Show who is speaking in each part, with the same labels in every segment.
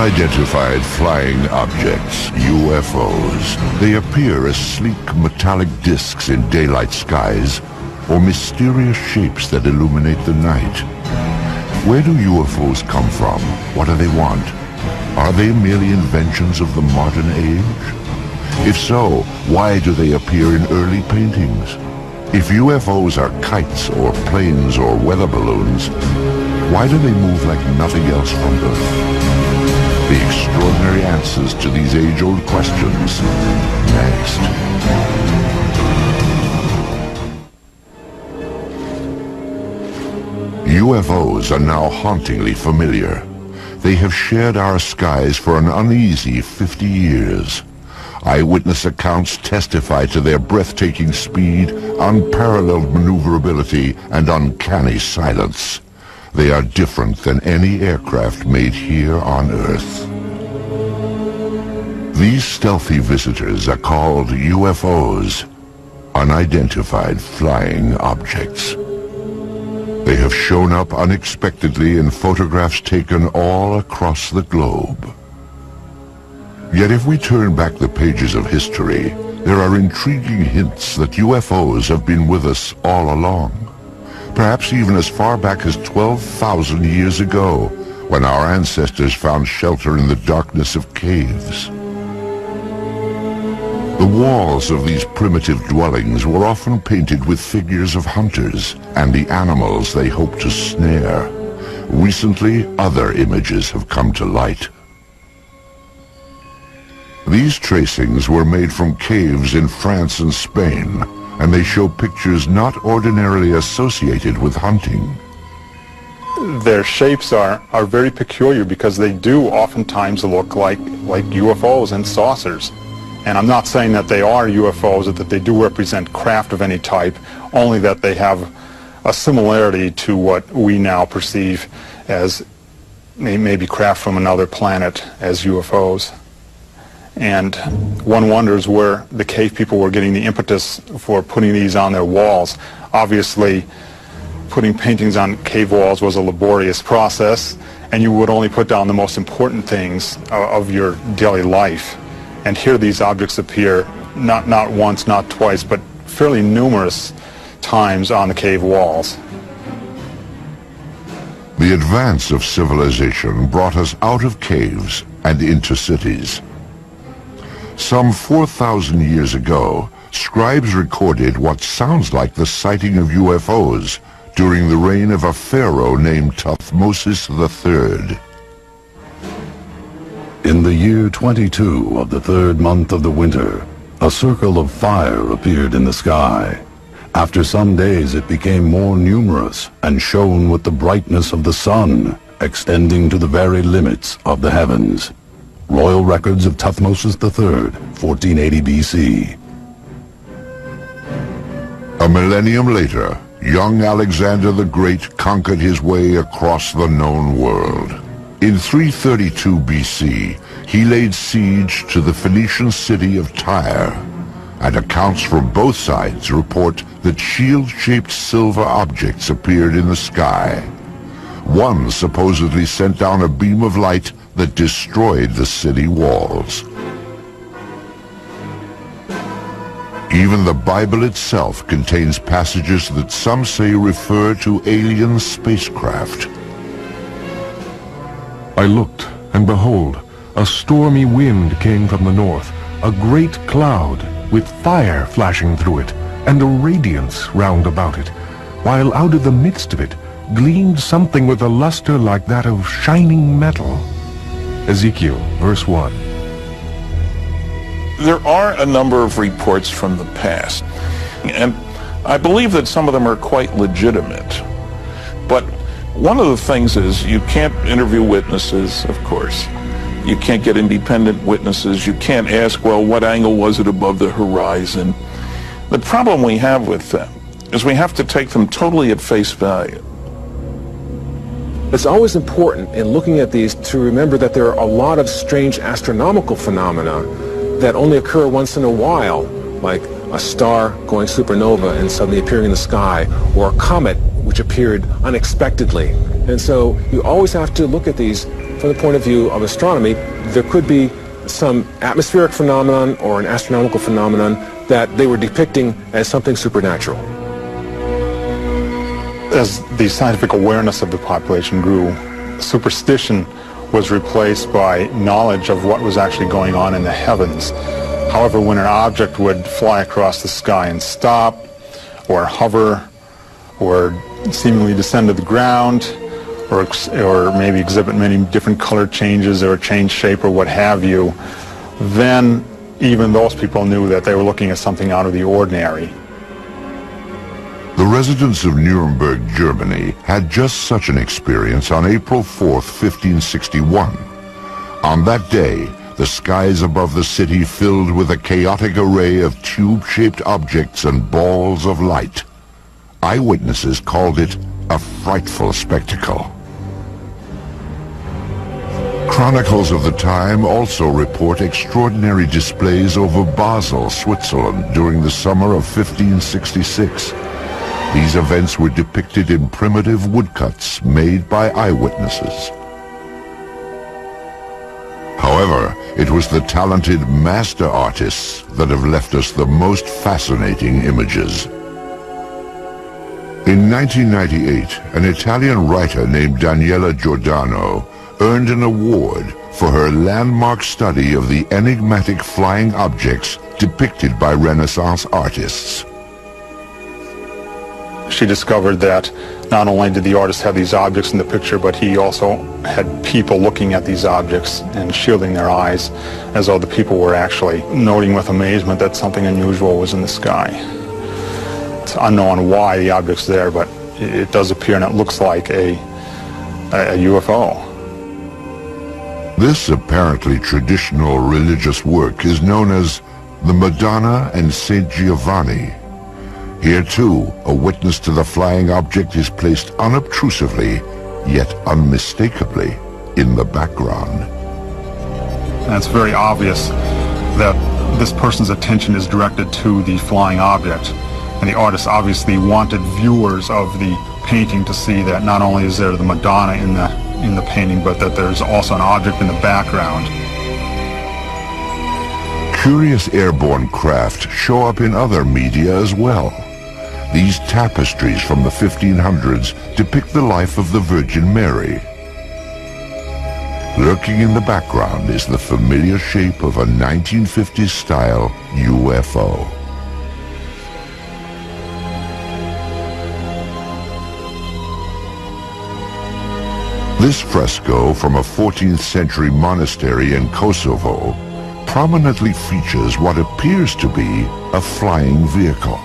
Speaker 1: Unidentified flying objects, UFOs. They appear as sleek metallic discs in daylight skies or mysterious shapes that illuminate the night. Where do UFOs come from? What do they want? Are they merely inventions of the modern age? If so, why do they appear in early paintings? If UFOs are kites or planes or weather balloons, why do they move like nothing else from Earth? The extraordinary answers to these age-old questions, next. UFOs are now hauntingly familiar. They have shared our skies for an uneasy 50 years. Eyewitness accounts testify to their breathtaking speed, unparalleled maneuverability, and uncanny silence. They are different than any aircraft made here on Earth. These stealthy visitors are called UFOs, unidentified flying objects. They have shown up unexpectedly in photographs taken all across the globe. Yet if we turn back the pages of history, there are intriguing hints that UFOs have been with us all along. Perhaps even as far back as 12,000 years ago, when our ancestors found shelter in the darkness of caves. The walls of these primitive dwellings were often painted with figures of hunters and the animals they hoped to snare. Recently, other images have come to light. These tracings were made from caves in France and Spain, and they show pictures not ordinarily associated with hunting.
Speaker 2: Their shapes are very peculiar because they do oftentimes look like UFOs and saucers. And I'm not saying that they are UFOs or that they do represent craft of any type, only that they have a similarity to what we now perceive as maybe craft from another planet as UFOs. And one wonders where the cave people were getting the impetus for putting these on their walls. Obviously, putting paintings on cave walls was a laborious process, and you would only put down the most important things of your daily life. And here these objects appear not once, not twice, but fairly numerous times on the cave walls.
Speaker 1: The advance of civilization brought us out of caves and into cities. Some 4,000 years ago, scribes recorded what sounds like the sighting of UFOs during the reign of a pharaoh named Thutmose III.
Speaker 3: In the year 22 of the third month of the winter, a circle of fire appeared in the sky. After some days it became more numerous and shone with the brightness of the sun, extending to the very limits of the heavens. Royal Records of Thutmose III, 1480 BC.
Speaker 1: A millennium later, young Alexander the Great conquered his way across the known world. In 332 BC, he laid siege to the Phoenician city of Tyre, and accounts from both sides report that shield-shaped silver objects appeared in the sky. One supposedly sent down a beam of light that destroyed the city walls. Even the Bible itself contains passages that some say refer to alien spacecraft.
Speaker 4: I looked, and behold, a stormy wind came from the north, a great cloud, with fire flashing through it, and a radiance round about it, while out of the midst of it gleamed something with a luster like that of shining metal. Ezekiel, verse 1.
Speaker 5: There are a number of reports from the past, and I believe that some of them are quite legitimate. But one of the things is you can't interview witnesses, of course. You can't get independent witnesses. You can't ask, well, what angle was it above the horizon? The problem we have with them is we have to take them totally at face value.
Speaker 6: It's always important in looking at these to remember that there are a lot of strange astronomical phenomena that only occur once in a while, like a star going supernova and suddenly appearing in the sky, or a comet which appeared unexpectedly. And so you always have to look at these from the point of view of astronomy. There could be some atmospheric phenomenon or an astronomical phenomenon that they were depicting as something supernatural.
Speaker 2: As the scientific awareness of the population grew, superstition was replaced by knowledge of what was actually going on in the heavens. However, when an object would fly across the sky and stop, or hover, or seemingly descend to the ground, or maybe exhibit many different color changes or change shape or what have you, then even those people knew that they were looking at something out of the ordinary.
Speaker 1: The residents of Nuremberg, Germany, had just such an experience on April 4th, 1561. On that day, the skies above the city filled with a chaotic array of tube-shaped objects and balls of light. Eyewitnesses called it a frightful spectacle. Chronicles of the time also report extraordinary displays over Basel, Switzerland, during the summer of 1566. These events were depicted in primitive woodcuts made by eyewitnesses. However, it was the talented master artists that have left us the most fascinating images. In 1998, an Italian writer named Daniela Giordano earned an award for her landmark study of the enigmatic flying objects depicted by Renaissance artists.
Speaker 2: She discovered that not only did the artist have these objects in the picture, but he also had people looking at these objects and shielding their eyes, as though the people were actually noting with amazement that something unusual was in the sky. It's unknown why the object's there, but it does appear, and it looks like a UFO.
Speaker 1: This apparently traditional religious work is known as the Madonna and Saint Giovanni. Here too, a witness to the flying object is placed unobtrusively, yet unmistakably, in the background.
Speaker 2: And it's very obvious that this person's attention is directed to the flying object. And the artist obviously wanted viewers of the painting to see that not only is there the Madonna in the painting, but that there's also an object in the background.
Speaker 1: Curious airborne craft show up in other media as well. These tapestries from the 1500s depict the life of the Virgin Mary. Lurking in the background is the familiar shape of a 1950s-style UFO. This fresco from a 14th century monastery in Kosovo prominently features what appears to be a flying vehicle.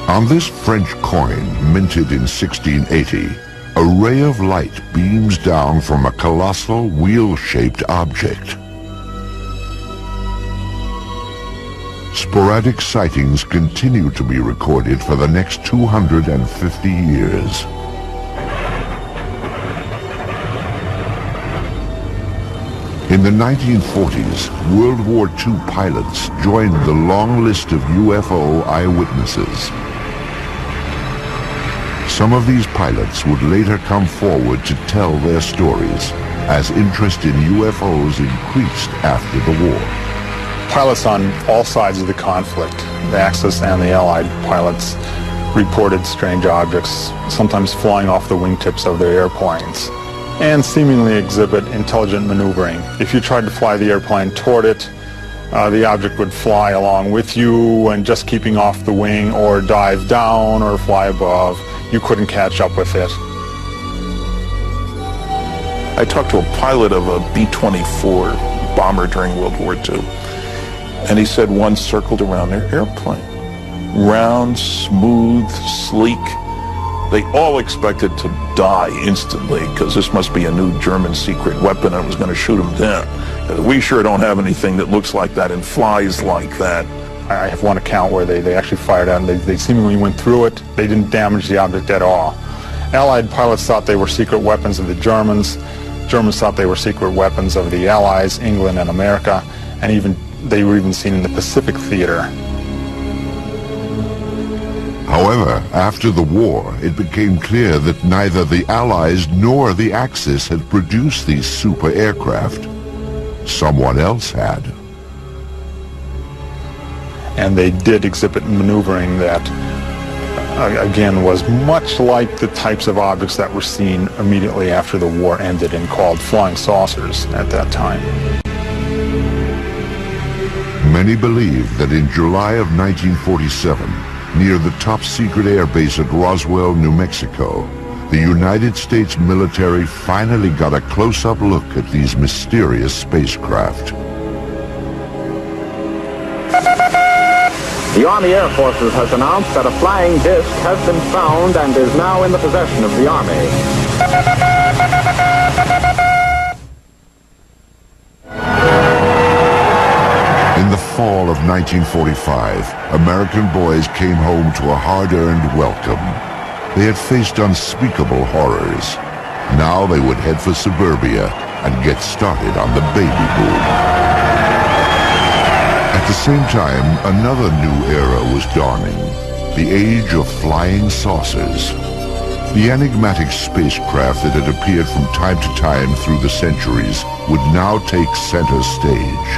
Speaker 1: On this French coin, minted in 1680, a ray of light beams down from a colossal wheel-shaped object. Sporadic sightings continue to be recorded for the next 250 years. In the 1940s, World War II pilots joined the long list of UFO eyewitnesses. Some of these pilots would later come forward to tell their stories, as interest in UFOs increased after the war.
Speaker 2: Pilots on all sides of the conflict, the Axis and the Allied pilots, reported strange objects, sometimes flying off the wingtips of their airplanes, and seemingly exhibit intelligent maneuvering. If you tried to fly the airplane toward it, the object would fly along with you and just keeping off the wing, or dive down or fly above. You couldn't catch up with it.
Speaker 5: I talked to a pilot of a B-24 bomber during World War II, and he said one circled around their airplane. Round, smooth, sleek. They all expected to die instantly because this must be a new German secret weapon and it was going to shoot them down. We sure don't have anything that looks like that and flies like that.
Speaker 2: I have one account where they actually fired out and they seemingly went through it. They didn't damage the object at all. Allied pilots thought they were secret weapons of the Germans. Germans thought they were secret weapons of the Allies, England and America, and they were even seen in the Pacific theater.
Speaker 1: However, after the war, it became clear that neither the Allies nor the Axis had produced these super aircraft. Someone else had.
Speaker 2: And they did exhibit maneuvering that, again, was much like the types of objects that were seen immediately after the war ended and called flying saucers at that time.
Speaker 1: Many believe that in July of 1947, near the top-secret air base at Roswell, New Mexico, the United States military finally got a close-up look at these mysterious spacecraft.
Speaker 7: The Army Air Forces has announced that a flying disc has been found and is now in the possession of the Army.
Speaker 1: In the fall of 1945, American boys came home to a hard-earned welcome. They had faced unspeakable horrors. Now they would head for suburbia and get started on the baby boom. At the same time, another new era was dawning, the age of flying saucers. The enigmatic spacecraft that had appeared from time to time through the centuries would now take center stage.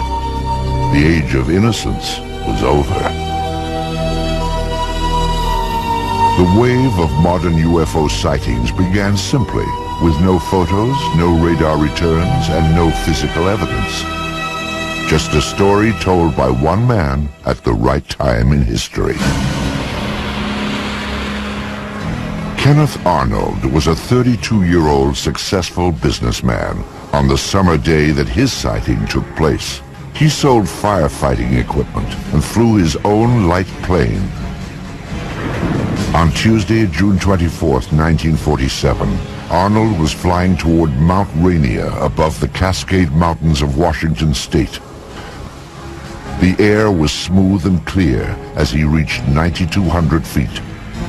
Speaker 1: The age of innocence was over. The wave of modern UFO sightings began simply, with no photos, no radar returns, and no physical evidence. Just a story told by one man at the right time in history. Kenneth Arnold was a 32-year-old successful businessman on the summer day that his sighting took place. He sold firefighting equipment and flew his own light plane. On Tuesday, June 24th, 1947, Arnold was flying toward Mount Rainier above the Cascade Mountains of Washington State. The air was smooth and clear as he reached 9,200 feet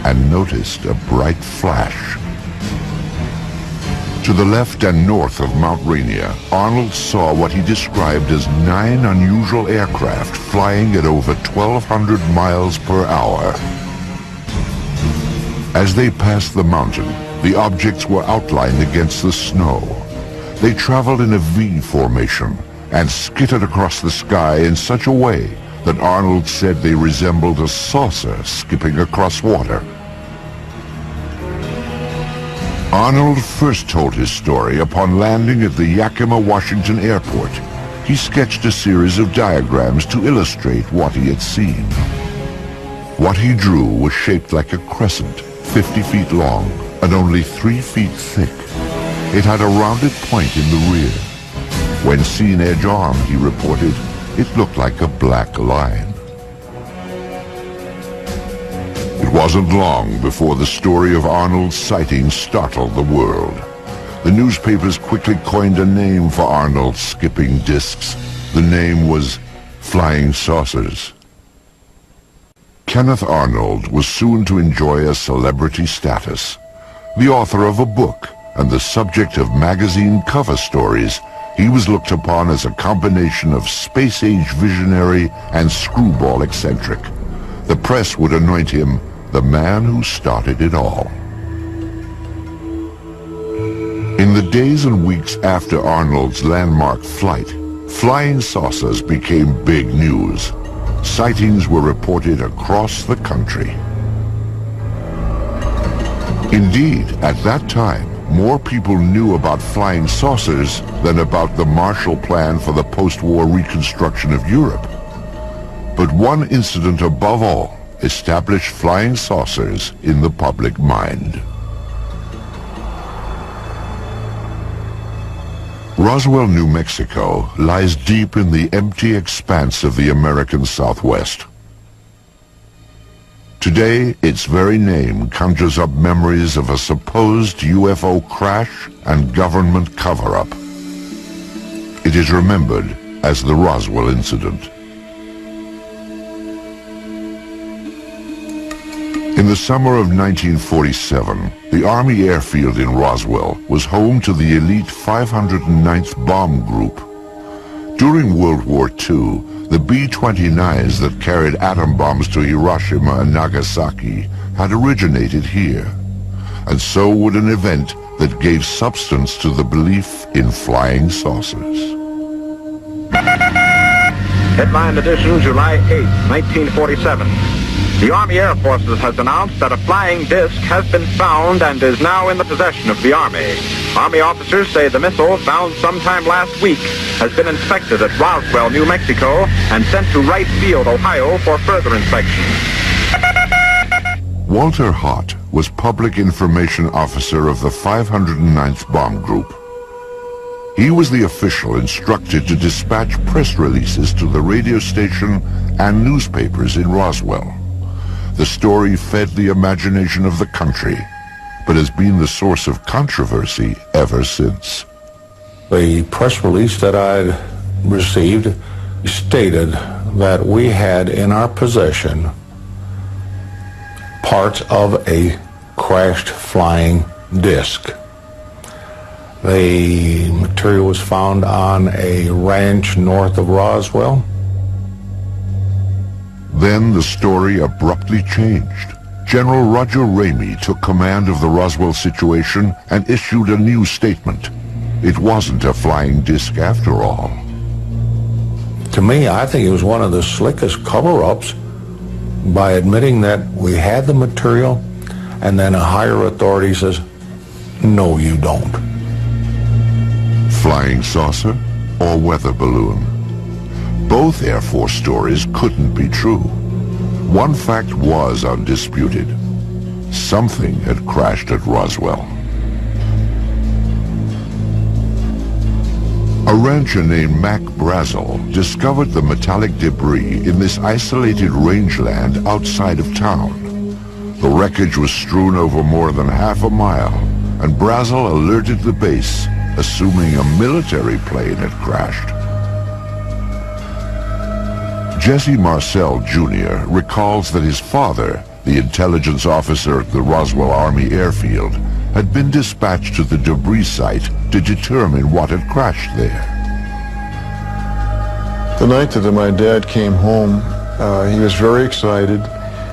Speaker 1: and noticed a bright flash. To the left and north of Mount Rainier, Arnold saw what he described as 9 unusual aircraft flying at over 1,200 miles per hour. As they passed the mountain, the objects were outlined against the snow. They traveled in a V formation and skittered across the sky in such a way that Arnold said they resembled a saucer skipping across water. Arnold first told his story upon landing at the Yakima, Washington airport. He sketched a series of diagrams to illustrate what he had seen. What he drew was shaped like a crescent, 50 feet long and only 3 feet thick. It had a rounded point in the rear. When seen edge-on, he reported, it looked like a black line. It wasn't long before the story of Arnold's sighting startled the world. The newspapers quickly coined a name for Arnold's skipping discs. The name was flying saucers. Kenneth Arnold was soon to enjoy a celebrity status. The author of a book and the subject of magazine cover stories, he was looked upon as a combination of space-age visionary and screwball eccentric. The press would anoint him the man who started it all. In the days and weeks after Arnold's landmark flight, flying saucers became big news. Sightings were reported across the country. Indeed, at that time, more people knew about flying saucers than about the Marshall Plan for the post-war reconstruction of Europe. But one incident above all established flying saucers in the public mind. Roswell, New Mexico lies deep in the empty expanse of the American Southwest. Today, its very name conjures up memories of a supposed UFO crash and government cover-up. It is remembered as the Roswell incident. In the summer of 1947, the Army airfield in Roswell was home to the elite 509th Bomb Group. During World War II, the B-29s that carried atom bombs to Hiroshima and Nagasaki had originated here, and so would an event that gave substance to the belief in flying saucers.
Speaker 7: Headline edition, July 8, 1947. The Army Air Forces has announced that a flying disc has been found and is now in the possession of the Army. Army officers say the missile, found sometime last week, has been inspected at Roswell, New Mexico, and sent to Wright Field, Ohio, for further inspection.
Speaker 1: Walter Hott was Public Information Officer of the 509th Bomb Group. He was the official instructed to dispatch press releases to the radio station and newspapers in Roswell. The story fed the imagination of the country, but has been the source of controversy ever since.
Speaker 8: The press release that I received stated that we had in our possession parts of a crashed flying disc. The material was found on a ranch north of Roswell.
Speaker 1: Then the story abruptly changed. General Roger Ramey took command of the Roswell situation and issued a new statement. It wasn't a flying disc after all.
Speaker 8: To me, I think it was one of the slickest cover-ups by admitting that we had the material, and then a higher authority says, no, you don't.
Speaker 1: Flying saucer or weather balloon? Both Air Force stories couldn't be true. One fact was undisputed. Something had crashed at Roswell. A rancher named Mac Brazel discovered the metallic debris in this isolated rangeland outside of town. The wreckage was strewn over more than half a mile, and Brazel alerted the base, assuming a military plane had crashed. Jesse Marcel Jr. recalls that his father, the intelligence officer at the Roswell Army Airfield, had been dispatched to the debris site to determine what had crashed there.
Speaker 9: The night that my dad came home, he was very excited.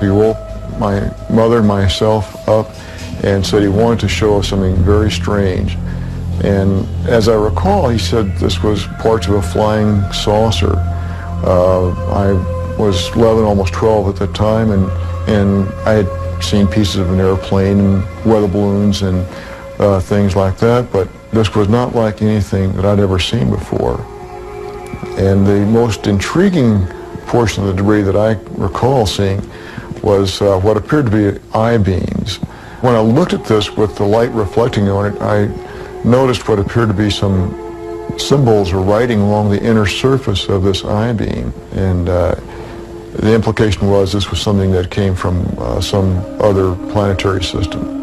Speaker 9: He woke my mother and myself up and said he wanted to show us something very strange. And as I recall, he said this was parts of a flying saucer. I was 11, almost 12 at the time, and I had seen pieces of an airplane and weather balloons and things like that, but this was not like anything that I'd ever seen before. And the most intriguing portion of the debris that I recall seeing was what appeared to be I-beams. When I looked at this with the light reflecting on it, I noticed what appeared to be some symbols or writing along the inner surface of this I-beam, and the implication was this was something that came from some other planetary system.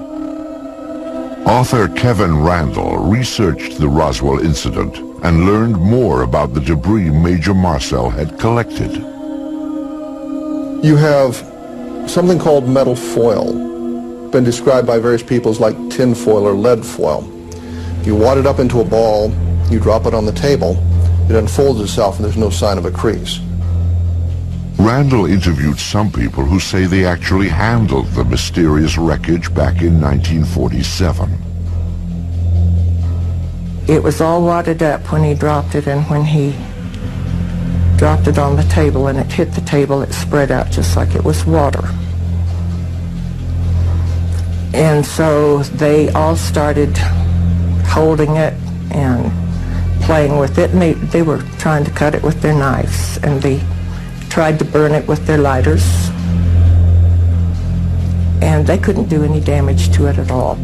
Speaker 1: Author Kevin Randall researched the Roswell incident and learned more about the debris Major Marcel had collected.
Speaker 10: You have something called metal foil, been described by various people as like tin foil or lead foil. You wad it up into a ball, you drop it on the table, it unfolds itself and there's no sign of a crease.
Speaker 1: Randall interviewed some people who say they actually handled the mysterious wreckage back in 1947.
Speaker 11: It was all wadded up when he dropped it, and when he dropped it on the table and it hit the table, it spread out just like it was water. And so they all started holding it and playing with it, and they were trying to cut it with their knives, and they tried to burn it with their lighters, and they couldn't do any damage to it at all.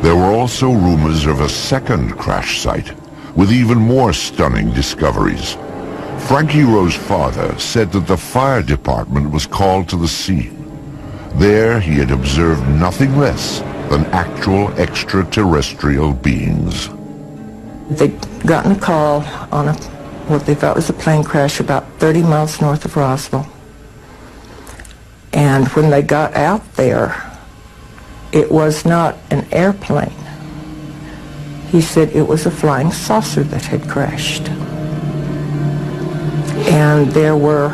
Speaker 1: There were also rumors of a second crash site with even more stunning discoveries. Frankie Rowe's father said that the fire department was called to the scene. There he had observed nothing less than actual extraterrestrial beings.
Speaker 11: They'd gotten a call on what they thought was a plane crash about 30 miles north of Roswell. And when they got out there, it was not an airplane. He said it was a flying saucer that had crashed. And there were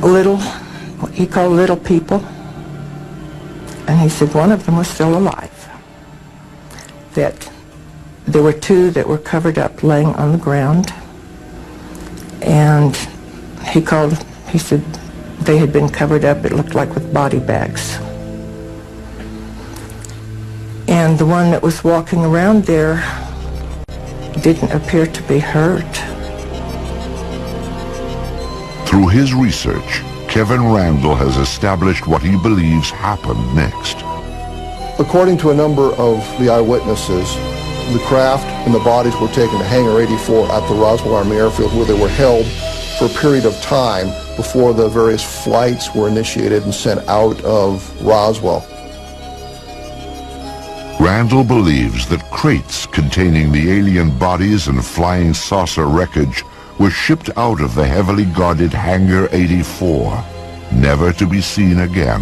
Speaker 11: what he called little people. And he said one of them was still alive. That there were two that were covered up laying on the ground. And he said they had been covered up, it looked like with body bags. And the one that was walking around there didn't appear to be hurt.
Speaker 1: Through his research, Kevin Randle has established what he believes happened next.
Speaker 10: According to a number of the eyewitnesses, the craft and the bodies were taken to Hangar 84 at the Roswell Army Airfield, where they were held for a period of time before the various flights were initiated and sent out of Roswell.
Speaker 1: Randall believes that crates containing the alien bodies and flying saucer wreckage were shipped out of the heavily guarded Hangar 84, never to be seen again.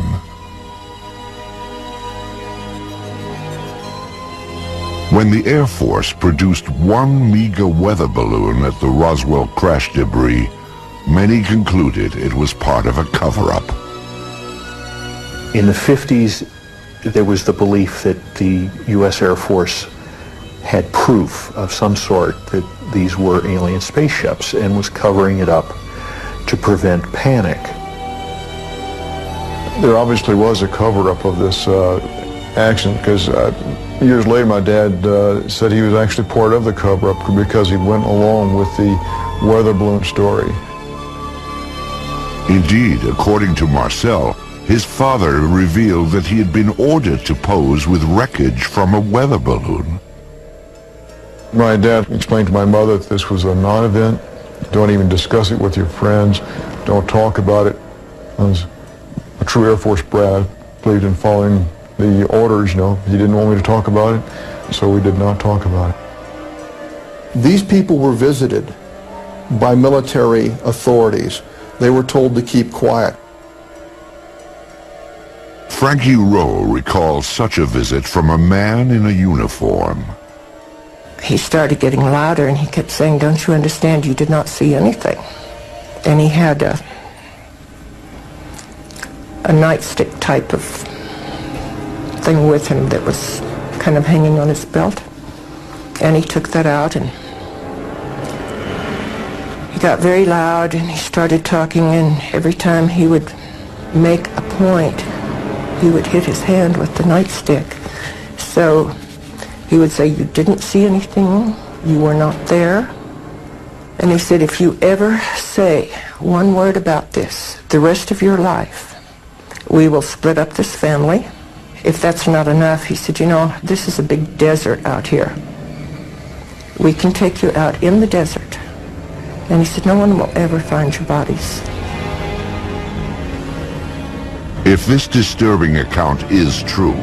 Speaker 1: When the Air Force produced one MEGA weather balloon at the Roswell crash debris, many concluded it was part of a cover-up.
Speaker 12: In the 50s, there was the belief that the U.S. Air Force had proof of some sort that these were alien spaceships and was covering it up to prevent panic.
Speaker 9: There obviously was a cover-up of this accident, because years later my dad said he was actually part of the cover-up because he went along with the weather balloon story.
Speaker 1: Indeed, according to Marcel, his father revealed that he had been ordered to pose with wreckage from a weather balloon.
Speaker 9: My dad explained to my mother that this was a non-event. Don't even discuss it with your friends. Don't talk about it. I was a true Air Force brat, believed in following the orders, you know. He didn't want me to talk about it, so we did not talk about it.
Speaker 10: These people were visited by military authorities. They were told to keep quiet.
Speaker 1: Frankie Rowe recalls such a visit from a man in a uniform.
Speaker 11: He started getting louder and he kept saying, "Don't you understand? You did not see anything." And he had a nightstick type of thing with him that was kind of hanging on his belt. And he took that out and he got very loud and he started talking, and every time he would make a point, he would hit his hand with the nightstick. So he would say, "You didn't see anything, you were not there." And he said, "If you ever say one word about this the rest of your life, we will split up this family. If that's not enough," he said, "you know, this is a big desert out here. We can take you out in the desert." And he said, "No one will ever find your bodies."
Speaker 1: If this disturbing account is true,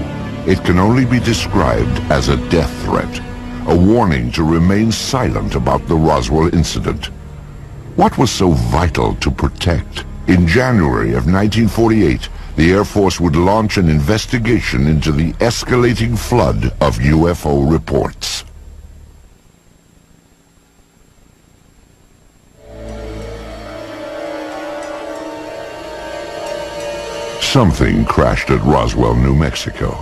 Speaker 1: it can only be described as a death threat, a warning to remain silent about the Roswell incident. What was so vital to protect? In January of 1948, the Air Force would launch an investigation into the escalating flood of UFO reports. Something crashed at Roswell, New Mexico.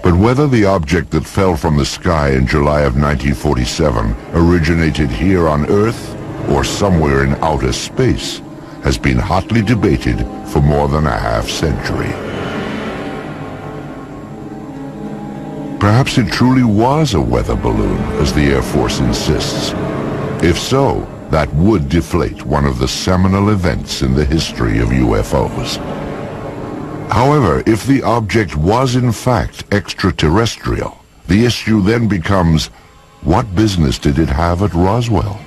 Speaker 1: But whether the object that fell from the sky in July of 1947 originated here on Earth or somewhere in outer space has been hotly debated for more than a half-century. Perhaps it truly was a weather balloon, as the Air Force insists. If so, that would deflate one of the seminal events in the history of UFOs. However, if the object was in fact extraterrestrial, the issue then becomes, what business did it have at Roswell?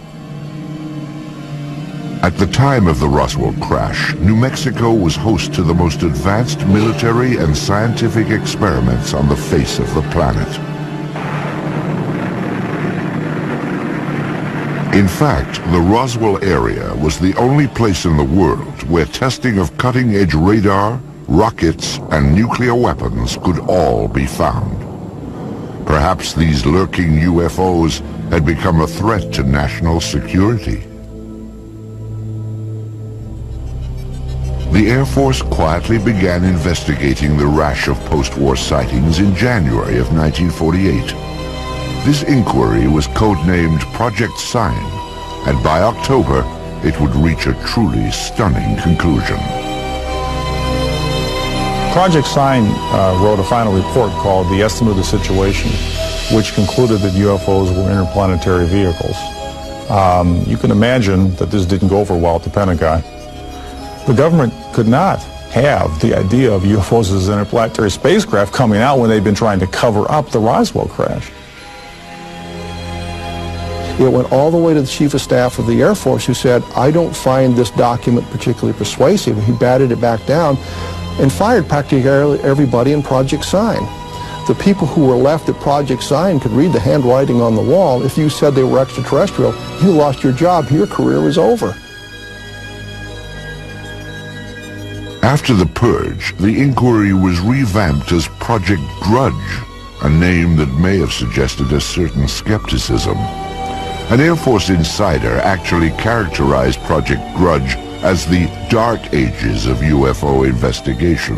Speaker 1: At the time of the Roswell crash, New Mexico was host to the most advanced military and scientific experiments on the face of the planet. In fact, the Roswell area was the only place in the world where testing of cutting-edge radar, rockets, and nuclear weapons could all be found. Perhaps these lurking UFOs had become a threat to national security. The Air Force quietly began investigating the rash of post-war sightings in January of 1948. This inquiry was codenamed Project Sign, and by October, it would reach a truly stunning conclusion.
Speaker 13: Project Sign wrote a final report called The Estimate of the Situation, which concluded that UFOs were interplanetary vehicles. You can imagine that this didn't go over well at the Pentagon. The government could not have the idea of UFOs as interplanetary spacecraft coming out when they'd been trying to cover up the Roswell crash.
Speaker 10: It went all the way to the Chief of Staff of the Air Force, who said, I don't find this document particularly persuasive. He batted it back down and fired practically everybody in Project Sign. The people who were left at Project Sign could read the handwriting on the wall. If you said they were extraterrestrial, you lost your job. Your career was over.
Speaker 1: After the purge, the inquiry was revamped as Project Grudge, a name that may have suggested a certain skepticism. An Air Force insider actually characterized Project Grudge as the dark ages of UFO investigation.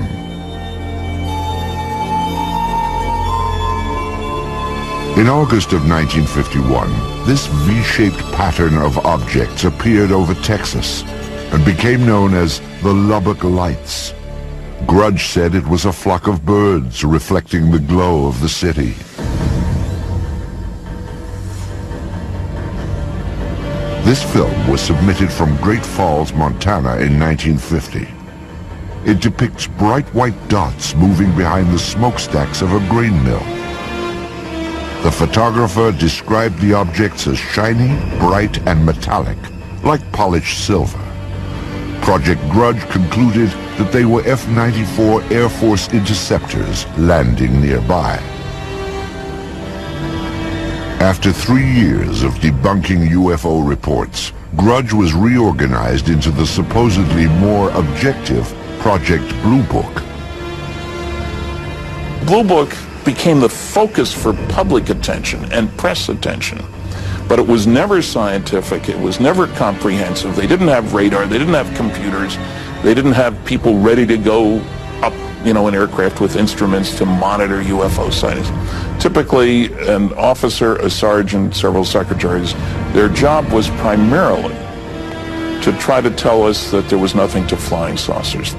Speaker 1: In August of 1951, this V-shaped pattern of objects appeared over Texas and became known as the Lubbock Lights. Grudge said it was a flock of birds reflecting the glow of the city. This film was submitted from Great Falls, Montana in 1950. It depicts bright white dots moving behind the smokestacks of a grain mill. The photographer described the objects as shiny, bright, and metallic, like polished silver. Project Grudge concluded that they were F-94 Air Force interceptors landing nearby. After 3 years of debunking UFO reports, Grudge was reorganized into the supposedly more objective Project Blue Book.
Speaker 5: Blue Book became the focus for public attention and press attention. But it was never scientific, it was never comprehensive. They didn't have radar, they didn't have computers, they didn't have people ready to go up, in aircraft with instruments to monitor UFO sightings. Typically, an officer, a sergeant, several secretaries, their job was primarily to try to tell us that there was nothing to flying saucers.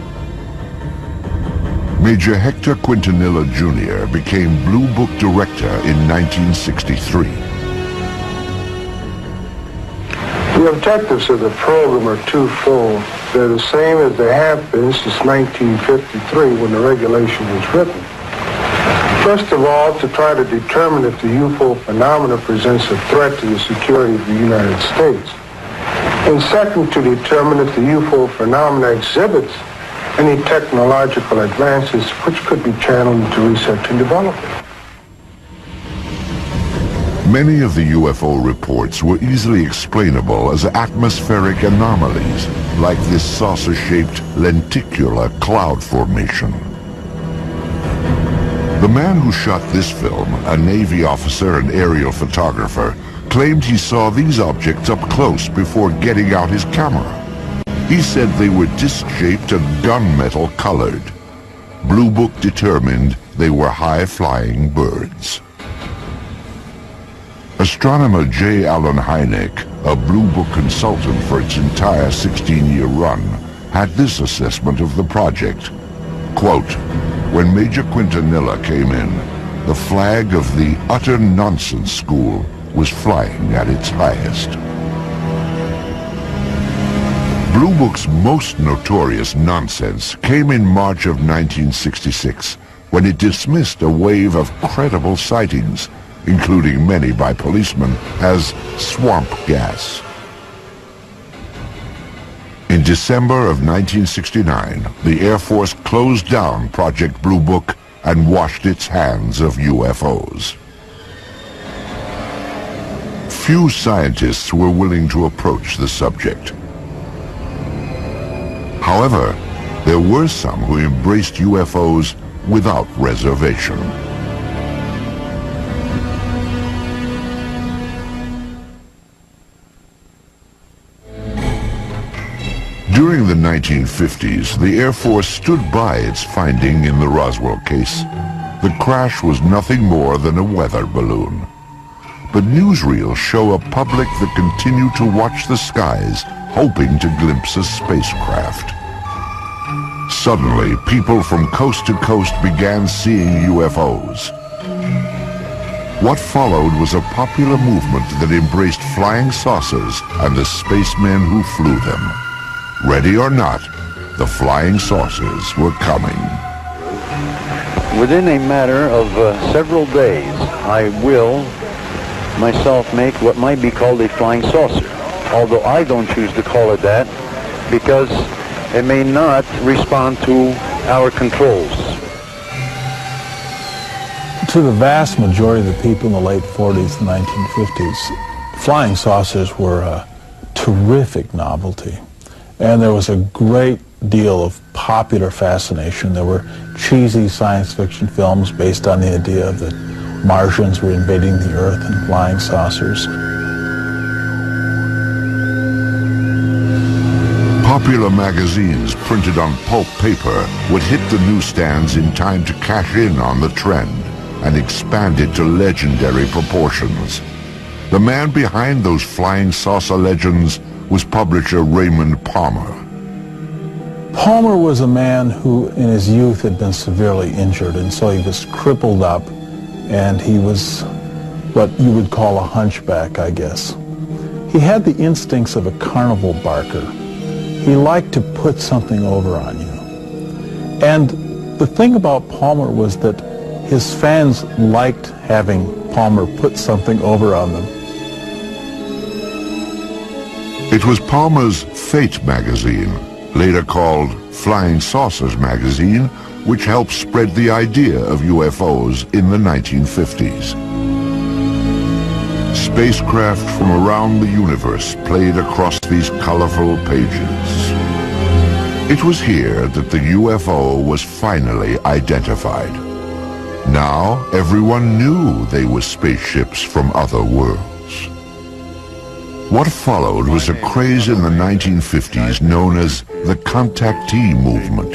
Speaker 1: Major Hector Quintanilla Jr. became Blue Book director in 1963.
Speaker 14: The objectives of the program are twofold. They're the same as they have been since 1953 when the regulation was written. First of all, to try to determine if the UFO phenomena presents a threat to the security of the United States. And second, to determine if the UFO phenomena exhibits any technological advances which could be channeled into research and development.
Speaker 1: Many of the UFO reports were easily explainable as atmospheric anomalies, like this saucer-shaped lenticular cloud formation. The man who shot this film, a Navy officer and aerial photographer, claimed he saw these objects up close before getting out his camera. He said they were disc-shaped and gunmetal colored. Blue Book determined they were high-flying birds. Astronomer J. Allen Hynek, a Blue Book consultant for its entire 16-year run, had this assessment of the project. Quote, when Major Quintanilla came in, the flag of the utter nonsense school was flying at its highest. Blue Book's most notorious nonsense came in March of 1966, when it dismissed a wave of credible sightings, including many by policemen, as swamp gas. In December of 1969, the Air Force closed down Project Blue Book and washed its hands of UFOs. Few scientists were willing to approach the subject. However, there were some who embraced UFOs without reservation. During the 1950s, the Air Force stood by its finding in the Roswell case. The crash was nothing more than a weather balloon. But newsreels show a public that continue to watch the skies, hoping to glimpse a spacecraft. Suddenly, people from coast to coast began seeing UFOs. What followed was a popular movement that embraced flying saucers and the spacemen who flew them. Ready or not, the flying saucers were coming.
Speaker 15: Within a matter of several days, I will myself make what might be called a flying saucer, although I don't choose to call it that because it may not respond to our controls.
Speaker 13: To the vast majority of the people in the late 40s and 1950s, flying saucers were a terrific novelty. And there was a great deal of popular fascination. There were cheesy science fiction films based on the idea that Martians were invading the Earth in flying saucers.
Speaker 1: Popular magazines printed on pulp paper would hit the newsstands in time to cash in on the trend and expand it to legendary proportions. The man behind those flying saucer legends was publisher Raymond Palmer.
Speaker 13: Palmer was a man who in his youth had been severely injured, and so he was crippled up, and he was what you would call a hunchback, I guess. He had the instincts of a carnival barker. He liked to put something over on you. And the thing about Palmer was that his fans liked having Palmer put something over on them.
Speaker 1: It was Palmer's Fate magazine, later called Flying Saucers magazine, which helped spread the idea of UFOs in the 1950s. Spacecraft from around the universe played across these colorful pages. It was here that the UFO was finally identified. Now everyone knew they were spaceships from other worlds. What followed was a craze in the 1950s known as the contactee movement.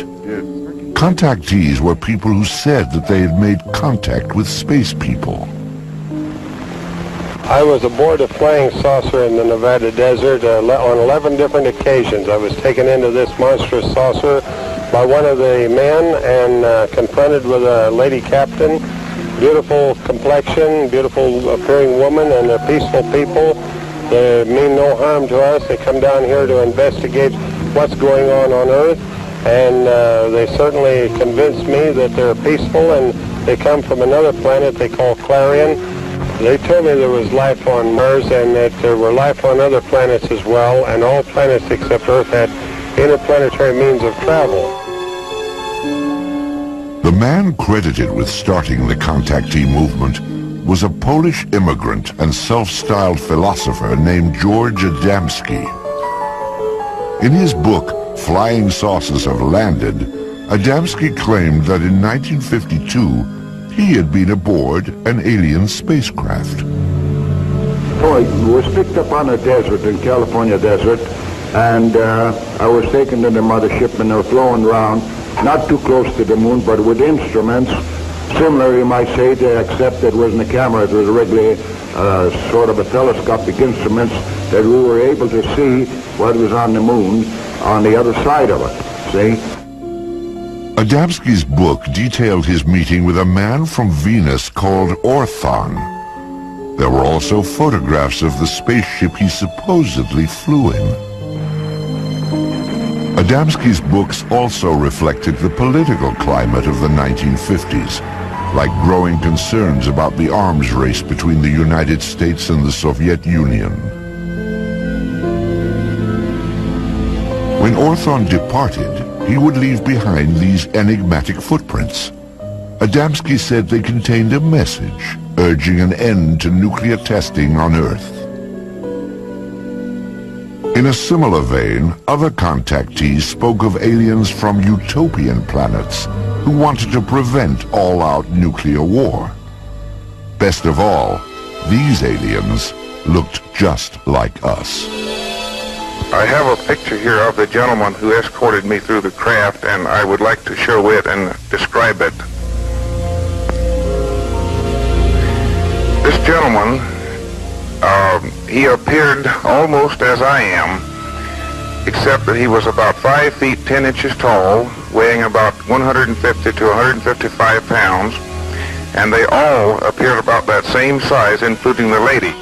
Speaker 1: Contactees were people who said that they had made contact with space people.
Speaker 14: I was aboard a flying saucer in the Nevada desert on 11 different occasions. I was taken into this monstrous saucer by one of the men and confronted with a lady captain. Beautiful complexion, beautiful appearing woman, and they're peaceful people. They mean no harm to us. They come down here to investigate what's going on Earth, and they certainly convinced me that they're peaceful, and they come from another planet they call Clarion. They told me there was life on Mars and that there were life on other planets as well, and all planets except Earth had interplanetary means of travel.
Speaker 1: The man credited with starting the contactee movement was a Polish immigrant and self-styled philosopher named George Adamski. In his book, Flying Saucers Have Landed, Adamski claimed that in 1952, he had been aboard an alien spacecraft.
Speaker 16: I was picked up on a desert, in California desert, and I was taken to the mothership, and they were flown around, not too close to the moon, but with instruments, similar, you might say, except it wasn't a camera, it was regularly sort of a telescopic instruments that we were able to see what was on the moon on the other side of it, see?
Speaker 1: Adamski's book detailed his meeting with a man from Venus called Orthon. There were also photographs of the spaceship he supposedly flew in. Adamski's books also reflected the political climate of the 1950s, like growing concerns about the arms race between the United States and the Soviet Union. When Orthon departed, he would leave behind these enigmatic footprints. Adamski said they contained a message urging an end to nuclear testing on Earth. In a similar vein, other contactees spoke of aliens from utopian planets who wanted to prevent all-out nuclear war. Best of all, these aliens looked just like us.
Speaker 17: I have a picture here of the gentleman who escorted me through the craft, and I would like to show it and describe it. This gentleman, he appeared almost as I am, except that he was about 5 feet 10 inches tall, weighing about 150 to 155 pounds, and they all appeared about that same size, including the lady.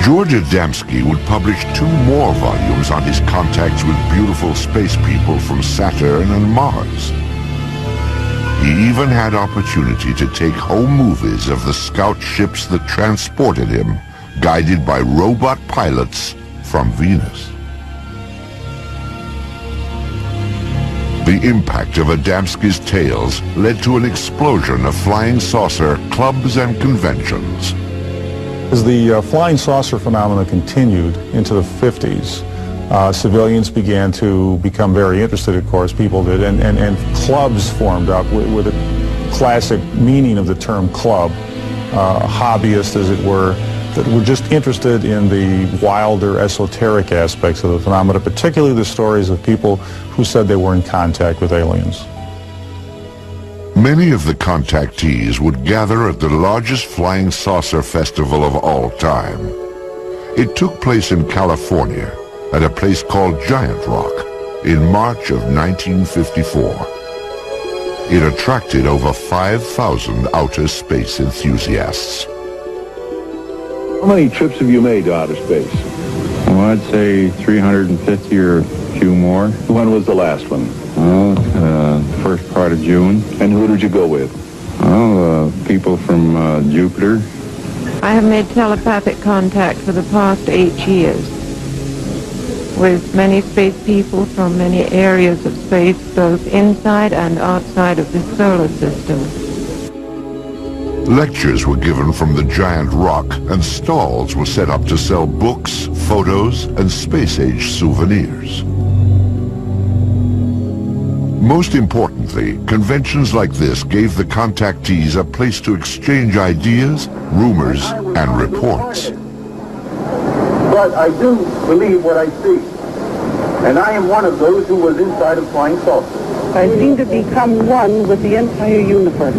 Speaker 1: George Adamski would publish 2 more volumes on his contacts with beautiful space people from Saturn and Mars. He even had opportunity to take home movies of the scout ships that transported him, guided by robot pilots from Venus. The impact of Adamski's tales led to an explosion of flying saucer clubs and conventions.
Speaker 13: As the flying saucer phenomena continued into the 50s, civilians began to become very interested, of course, people did, and clubs formed up with a classic meaning of the term club, hobbyists, as it were, that were just interested in the wilder, esoteric aspects of the phenomena, particularly the stories of people who said they were in contact with aliens.
Speaker 1: Many of the contactees would gather at the largest flying saucer festival of all time. It took place in California at a place called Giant Rock in March of 1954. It attracted over 5,000 outer space enthusiasts.
Speaker 18: How many trips have you made to outer space?
Speaker 19: Well, I'd say 350 or a few more.
Speaker 18: When was the last one?
Speaker 19: Well, first part of June.
Speaker 18: And who did you go with?
Speaker 19: Well, people from Jupiter.
Speaker 20: I have made telepathic contact for the past 8 years with many space people from many areas of space, both inside and outside of the solar system.
Speaker 1: Lectures were given from the Giant Rock, and stalls were set up to sell books, photos, and space-age souvenirs. Most importantly, conventions like this gave the contactees a place to exchange ideas, rumors, and reports.
Speaker 16: But I do believe what I see. And I am one of those who was inside a flying saucer.
Speaker 21: I seem to become one with the entire universe.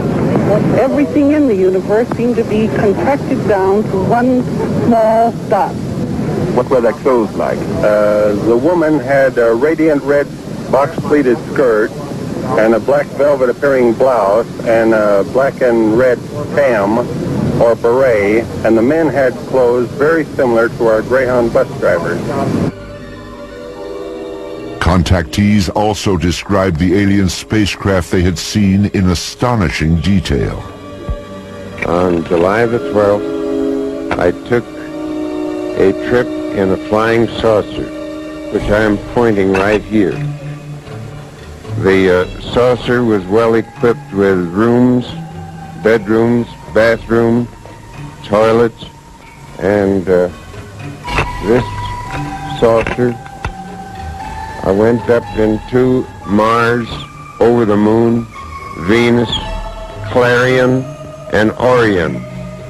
Speaker 21: Everything in the universe seemed to be contracted down to one small dot.
Speaker 16: What were their clothes like? The woman had a radiant red box-pleated skirt and a black velvet appearing blouse and a black and red tam or beret, and the men had clothes very similar to our Greyhound bus drivers.
Speaker 1: Contactees also described the alien spacecraft they had seen in astonishing detail.
Speaker 22: On July the 12th, I took a trip in a flying saucer, which I am pointing right here. The saucer was well equipped with rooms, bedrooms, bathroom, toilets, and this saucer, I went up into Mars, over the moon, Venus, Clarion, and Orion.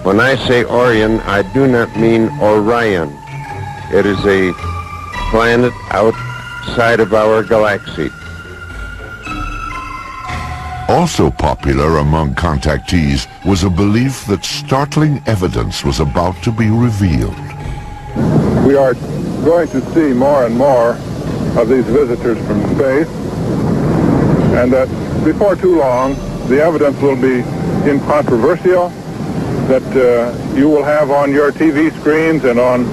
Speaker 22: When I say Orion, I do not mean Orion. It is a planet outside of our galaxy.
Speaker 1: Also popular among contactees was a belief that startling evidence was about to be revealed.
Speaker 14: We are going to see more and more of these visitors from space, and that before too long the evidence will be incontrovertible, that you will have on your TV screens and on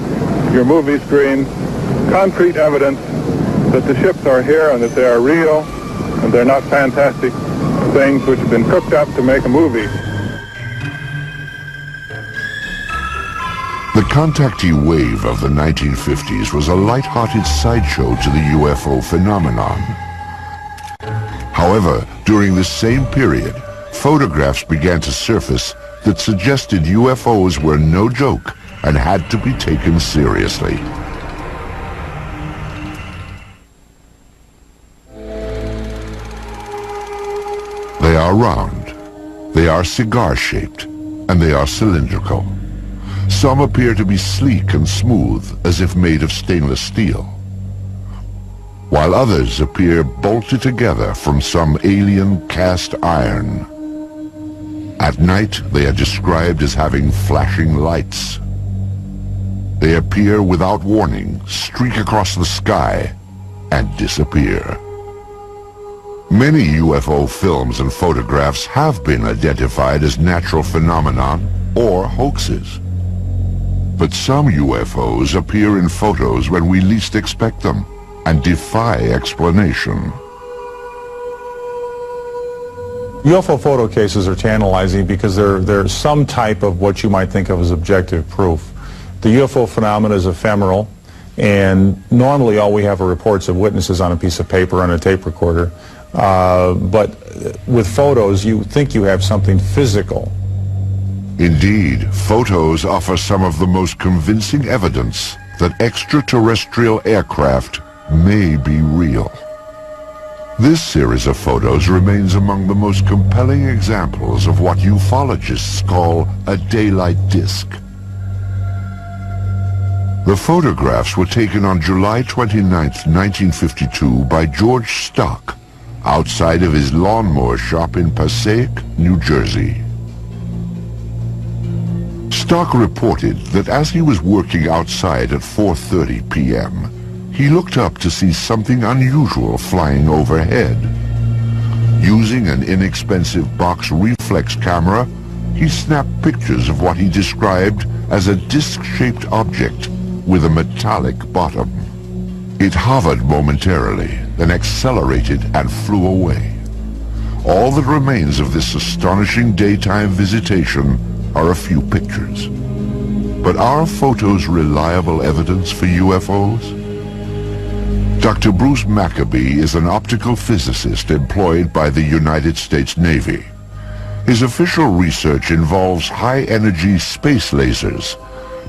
Speaker 14: your movie screens concrete evidence that the ships are here and that they are real and they're not fantastic things which have been cooked up to make a movie.
Speaker 1: The contactee wave of the 1950s was a light-hearted sideshow to the UFO phenomenon. However, during this same period, photographs began to surface that suggested UFOs were no joke and had to be taken seriously. They are round, they are cigar-shaped, and they are cylindrical. Some appear to be sleek and smooth, as if made of stainless steel, while others appear bolted together from some alien cast iron. At night, they are described as having flashing lights. They appear without warning, streak across the sky, and disappear. Many UFO films and photographs have been identified as natural phenomenon or hoaxes. But some UFOs appear in photos when we least expect them and defy explanation.
Speaker 13: UFO photo cases are tantalizing because they're some type of what you might think of as objective proof. The UFO phenomenon is ephemeral, and normally all we have are reports of witnesses on a piece of paper on a tape recorder. But with photos, you think you have something physical.
Speaker 1: Indeed, photos offer some of the most convincing evidence that extraterrestrial aircraft may be real. This series of photos remains among the most compelling examples of what ufologists call a daylight disk. The photographs were taken on July 29, 1952 by George Stock, outside of his lawnmower shop in Passaic, New Jersey. Stock reported that as he was working outside at 4:30 p.m., he looked up to see something unusual flying overhead. Using an inexpensive box reflex camera, he snapped pictures of what he described as a disc-shaped object with a metallic bottom. It hovered momentarily, then accelerated and flew away. All that remains of this astonishing daytime visitation are a few pictures. But are photos reliable evidence for UFOs? Dr. Bruce Maccabee is an optical physicist employed by the United States Navy. His official research involves high-energy space lasers,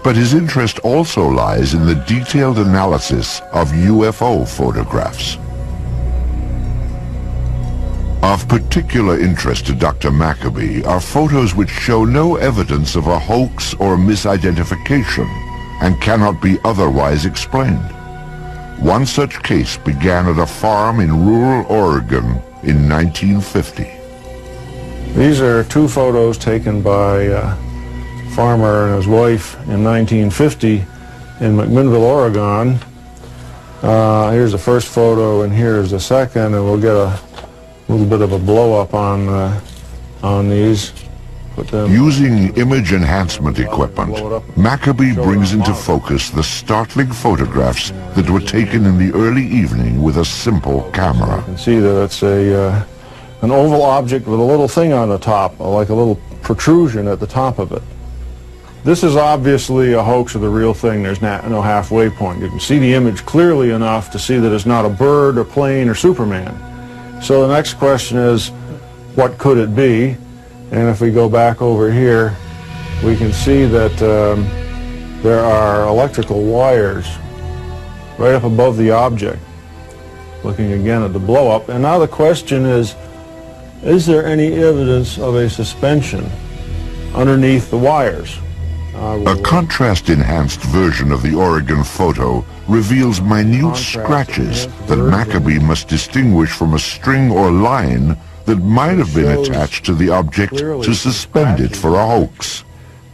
Speaker 1: but his interest also lies in the detailed analysis of UFO photographs. Of particular interest to Dr. Maccabee are photos which show no evidence of a hoax or misidentification and cannot be otherwise explained. One such case began at a farm in rural Oregon in 1950.
Speaker 9: These are two photos taken by a farmer and his wife in 1950 in McMinnville, Oregon. Here's the first photo and here's the second, and we'll get a little bit of a blow-up on these.
Speaker 1: Using image enhancement equipment, Maccabee brings into focus the startling photographs that were taken in the early evening with a simple camera.
Speaker 9: You can see that it's an oval object with a little thing on the top, like a little protrusion at the top of it. This is obviously a hoax of the real thing. There's no halfway point. You can see the image clearly enough to see that it's not a bird or plane or Superman. So the next question is, what could it be? And if we go back over here, we can see that there are electrical wires right up above the object. Looking again at the blow-up. And now the question is there any evidence of a suspension underneath the wires?
Speaker 1: A contrast-enhanced version of the Oregon photo reveals minute scratches that Maccabee must distinguish from a string or line that might have been attached to the object to suspend it for a hoax.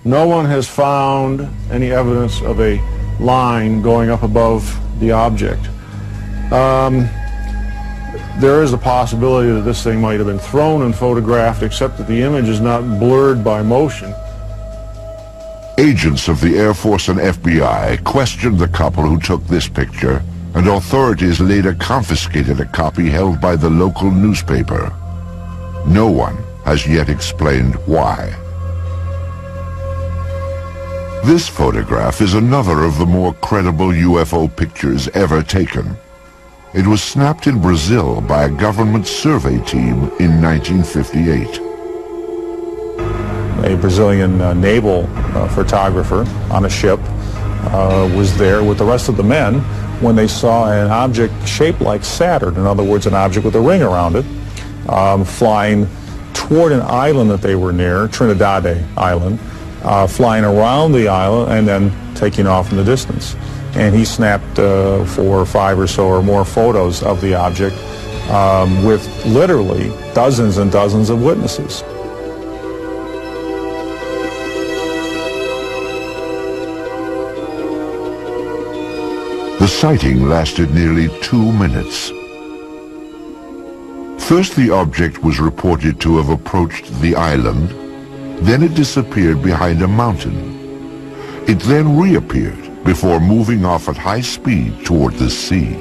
Speaker 9: No one has found any evidence of a line going up above the object. There is a possibility that this thing might have been thrown and photographed, except that the image is not blurred by motion.
Speaker 1: Agents of the Air Force and FBI questioned the couple who took this picture, and authorities later confiscated a copy held by the local newspaper. No one has yet explained why. This photograph is another of the more credible UFO pictures ever taken. It was snapped in Brazil by a government survey team in 1958.
Speaker 13: A Brazilian naval photographer on a ship was there with the rest of the men when they saw an object shaped like Saturn, in other words, an object with a ring around it, flying toward an island that they were near, Trinidad Island, flying around the island and then taking off in the distance. And he snapped 4 or 5 or so or more photos of the object with literally dozens and dozens of witnesses.
Speaker 1: The sighting lasted nearly 2 minutes. First, the object was reported to have approached the island, then it disappeared behind a mountain. It then reappeared before moving off at high speed toward the sea.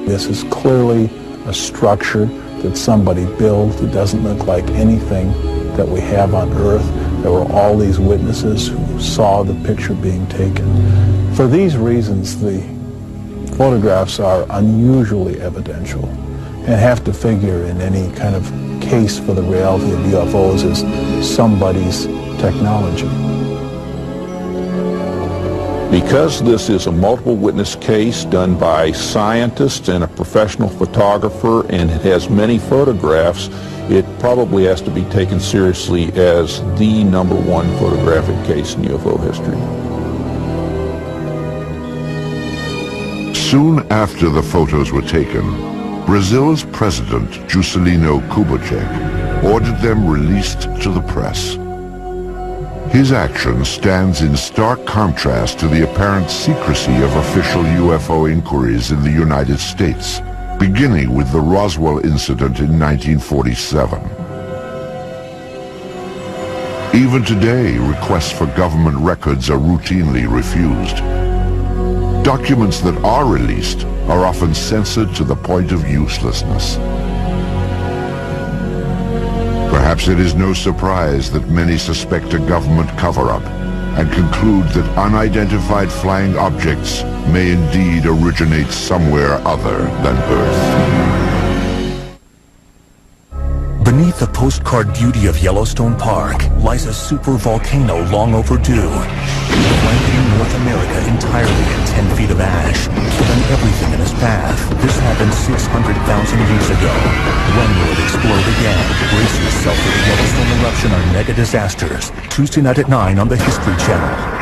Speaker 3: This is clearly a structure that somebody built. It doesn't look like anything that we have on Earth. There were all these witnesses who saw the picture being taken. For these reasons, the photographs are unusually evidential and have to figure in any kind of case for the reality of UFOs as somebody's technology.
Speaker 4: Because this is a multiple witness case done by scientists and a professional photographer, and it has many photographs, it probably has to be taken seriously as the #1 photographic case in UFO history.
Speaker 1: Soon after the photos were taken, Brazil's president, Juscelino Kubitschek, ordered them released to the press. His action stands in stark contrast to the apparent secrecy of official UFO inquiries in the United States, beginning with the Roswell incident in 1947. Even today, requests for government records are routinely refused. Documents that are released are often censored to the point of uselessness. Perhaps it is no surprise that many suspect a government cover-up and conclude that unidentified flying objects may indeed originate somewhere other than Earth.
Speaker 23: Beneath the postcard beauty of Yellowstone Park lies a supervolcano long overdue, blanketing North America entirely in 10 feet of ash, killing everything in its path. This happened 600,000 years ago. When will it explode again? Brace yourself for the Yellowstone eruption on Mega Disasters, Tuesday night at 9 on the History Channel.